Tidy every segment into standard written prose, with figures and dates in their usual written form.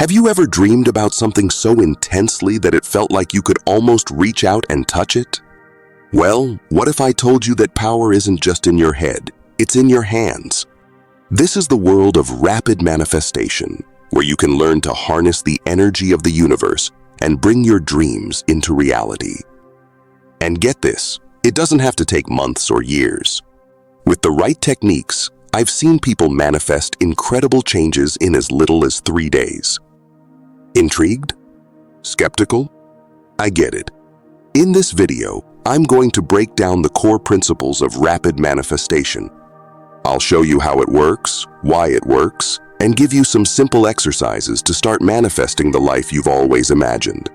Have you ever dreamed about something so intensely that it felt like you could almost reach out and touch it? Well, what if I told you that power isn't just in your head, it's in your hands? This is the world of rapid manifestation, where you can learn to harness the energy of the universe and bring your dreams into reality. And get this, it doesn't have to take months or years. With the right techniques, I've seen people manifest incredible changes in as little as 3 days. Intrigued? Skeptical? I get it. In this video, I'm going to break down the core principles of rapid manifestation. I'll show you how it works, why it works, and give you some simple exercises to start manifesting the life you've always imagined.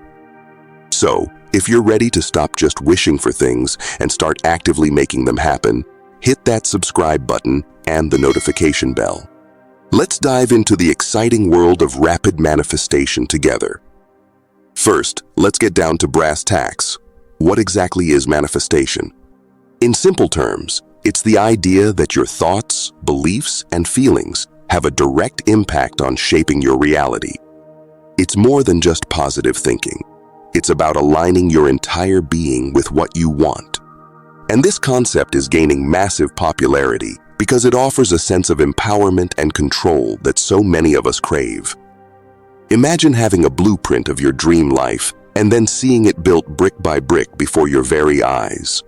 So, if you're ready to stop just wishing for things and start actively making them happen, hit that subscribe button and the notification bell. Let's dive into the exciting world of rapid manifestation together. First, let's get down to brass tacks. What exactly is manifestation? In simple terms, it's the idea that your thoughts, beliefs, and feelings have a direct impact on shaping your reality. It's more than just positive thinking. It's about aligning your entire being with what you want. And this concept is gaining massive popularity because it offers a sense of empowerment and control that so many of us crave. Imagine having a blueprint of your dream life and then seeing it built brick by brick before your very eyes.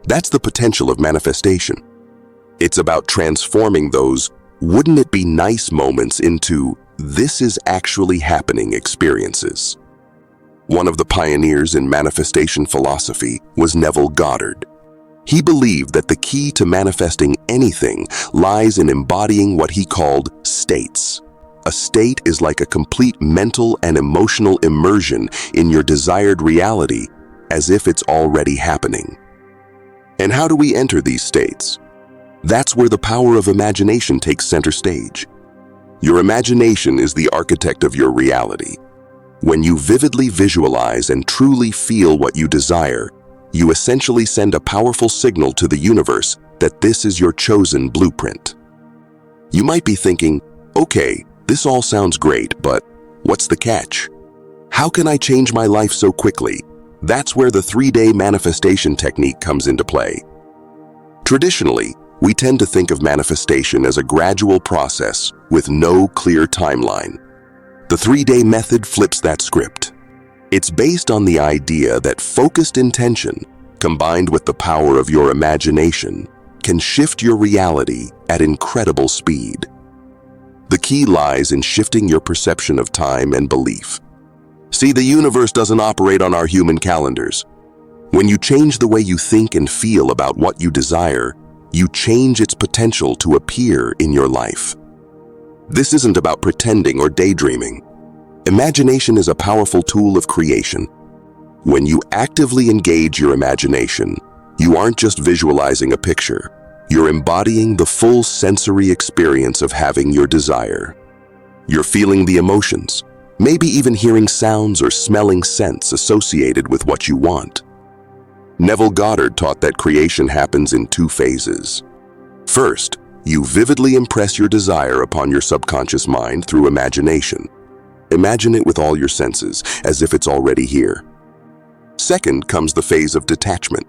That's the potential of manifestation. It's about transforming those "wouldn't it be nice" moments into "this is actually happening" experiences. One of the pioneers in manifestation philosophy was Neville Goddard. He believed that the key to manifesting anything lies in embodying what he called states. A state is like a complete mental and emotional immersion in your desired reality, as if it's already happening. And how do we enter these states? That's where the power of imagination takes center stage. Your imagination is the architect of your reality. When you vividly visualize and truly feel what you desire, you essentially send a powerful signal to the universe that this is your chosen blueprint. You might be thinking, okay, this all sounds great, but what's the catch? How can I change my life so quickly? That's where the 3-day manifestation technique comes into play. Traditionally, we tend to think of manifestation as a gradual process with no clear timeline. The 3-day method flips that script. It's based on the idea that focused intention, combined with the power of your imagination, can shift your reality at incredible speed. The key lies in shifting your perception of time and belief. See, the universe doesn't operate on our human calendars. When you change the way you think and feel about what you desire, you change its potential to appear in your life. This isn't about pretending or daydreaming. Imagination is a powerful tool of creation. When you actively engage your imagination, you aren't just visualizing a picture. You're embodying the full sensory experience of having your desire. You're feeling the emotions, maybe even hearing sounds or smelling scents associated with what you want. Neville Goddard taught that creation happens in 2 phases. First, you vividly impress your desire upon your subconscious mind through imagination. Imagine it with all your senses, as if it's already here. Second comes the phase of detachment.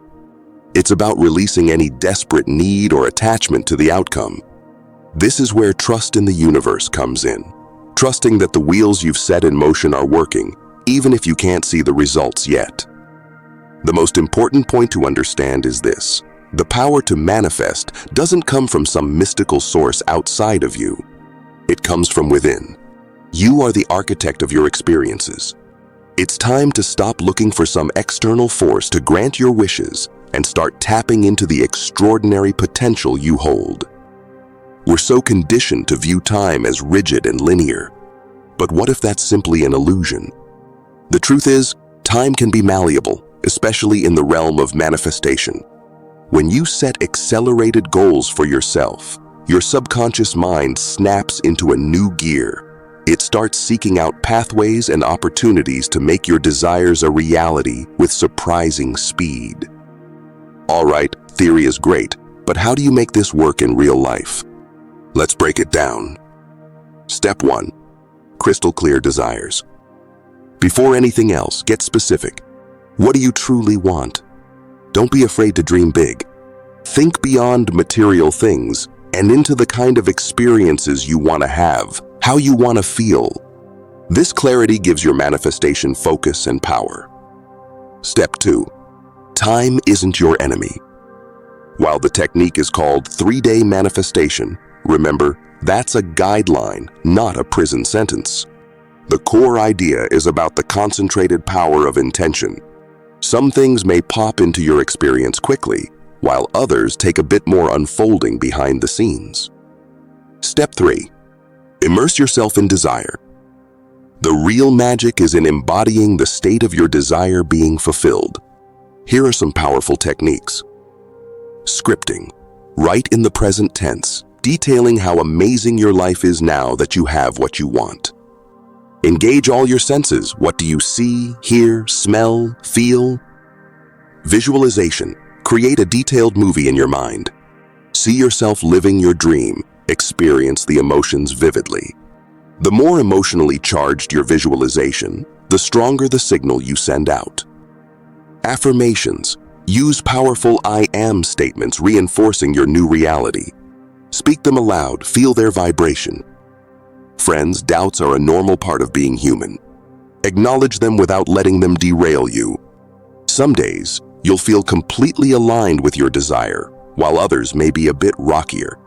It's about releasing any desperate need or attachment to the outcome. This is where trust in the universe comes in. Trusting that the wheels you've set in motion are working, even if you can't see the results yet. The most important point to understand is this: the power to manifest doesn't come from some mystical source outside of you. It comes from within. You are the architect of your experiences. It's time to stop looking for some external force to grant your wishes and start tapping into the extraordinary potential you hold. We're so conditioned to view time as rigid and linear. But what if that's simply an illusion? The truth is, time can be malleable, especially in the realm of manifestation. When you set accelerated goals for yourself, your subconscious mind snaps into a new gear. It starts seeking out pathways and opportunities to make your desires a reality with surprising speed. All right, theory is great, but how do you make this work in real life? Let's break it down. Step 1. crystal clear desires. Before anything else, get specific. What do you truly want? Don't be afraid to dream big. Think beyond material things and into the kind of experiences you want to have, how you want to feel. This clarity gives your manifestation focus and power. Step 2. Time isn't your enemy. While the technique is called 3-day manifestation, remember, that's a guideline, not a prison sentence. The core idea is about the concentrated power of intention. Some things may pop into your experience quickly, while others take a bit more unfolding behind the scenes. Step 3. Immerse yourself in desire. The real magic is in embodying the state of your desire being fulfilled. Here are some powerful techniques. Scripting. Write in the present tense, detailing how amazing your life is now that you have what you want. Engage all your senses. What do you see, hear, smell, feel? Visualization. Create a detailed movie in your mind. See yourself living your dream. Experience the emotions vividly. The more emotionally charged your visualization, the stronger the signal you send out. Affirmations. Use powerful I am statements reinforcing your new reality. Speak them aloud, feel their vibration. Friends, doubts are a normal part of being human. Acknowledge them without letting them derail you. Some days, you'll feel completely aligned with your desire, while others may be a bit rockier.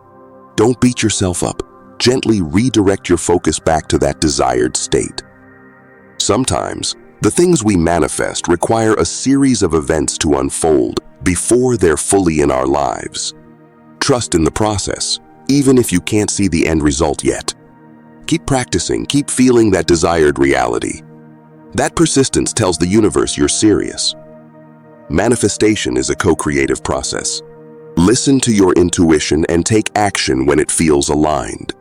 Don't beat yourself up. Gently redirect your focus back to that desired state. Sometimes, the things we manifest require a series of events to unfold before they're fully in our lives. Trust in the process, even if you can't see the end result yet. Keep practicing, keep feeling that desired reality. That persistence tells the universe you're serious. Manifestation is a co-creative process. Listen to your intuition and take action when it feels aligned.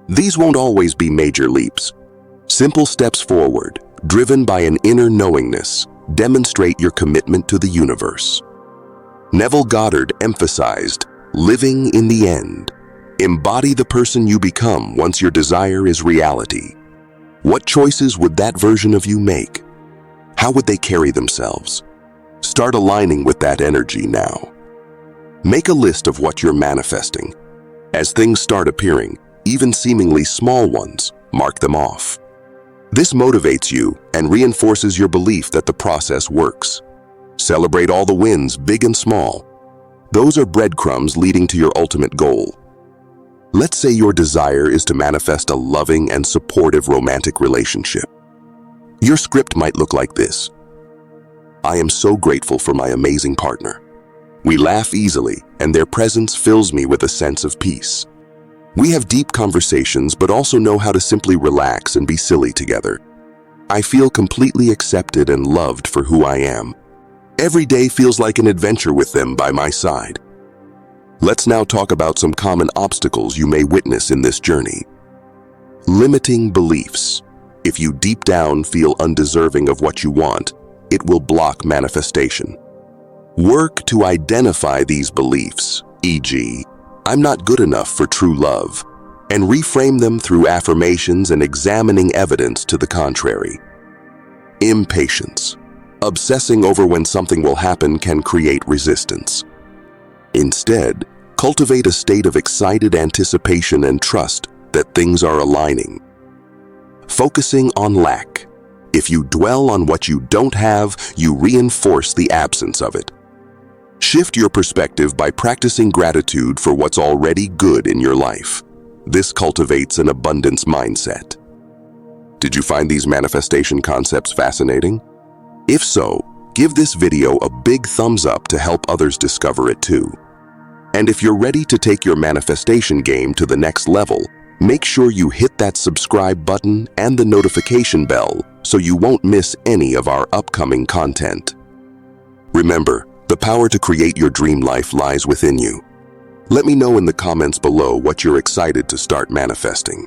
These won't always be major leaps. Simple steps forward, driven by an inner knowingness, demonstrate your commitment to the universe. Neville Goddard emphasized, living in the end. Embody the person you become once your desire is reality. What choices would that version of you make? How would they carry themselves? Start aligning with that energy now. Make a list of what you're manifesting. As things start appearing, even seemingly small ones, mark them off. This motivates you and reinforces your belief that the process works. Celebrate all the wins, big and small. Those are breadcrumbs leading to your ultimate goal. Let's say your desire is to manifest a loving and supportive romantic relationship. Your script might look like this. I am so grateful for my amazing partner. We laugh easily, and their presence fills me with a sense of peace. We have deep conversations, but also know how to simply relax and be silly together. I feel completely accepted and loved for who I am. Every day feels like an adventure with them by my side. Let's now talk about some common obstacles you may witness in this journey. Limiting beliefs. If you deep down feel undeserving of what you want, it will block manifestation. Work to identify these beliefs, e.g., I'm not good enough for true love, and reframe them through affirmations and examining evidence to the contrary. Impatience. Obsessing over when something will happen can create resistance. Instead, cultivate a state of excited anticipation and trust that things are aligning. Focusing on lack. If you dwell on what you don't have, you reinforce the absence of it. Shift your perspective by practicing gratitude for what's already good in your life. This cultivates an abundance mindset. Did you find these manifestation concepts fascinating? If so, give this video a big thumbs up to help others discover it too. And if you're ready to take your manifestation game to the next level, make sure you hit that subscribe button and the notification bell so you won't miss any of our upcoming content. Remember, the power to create your dream life lies within you. Let me know in the comments below what you're excited to start manifesting.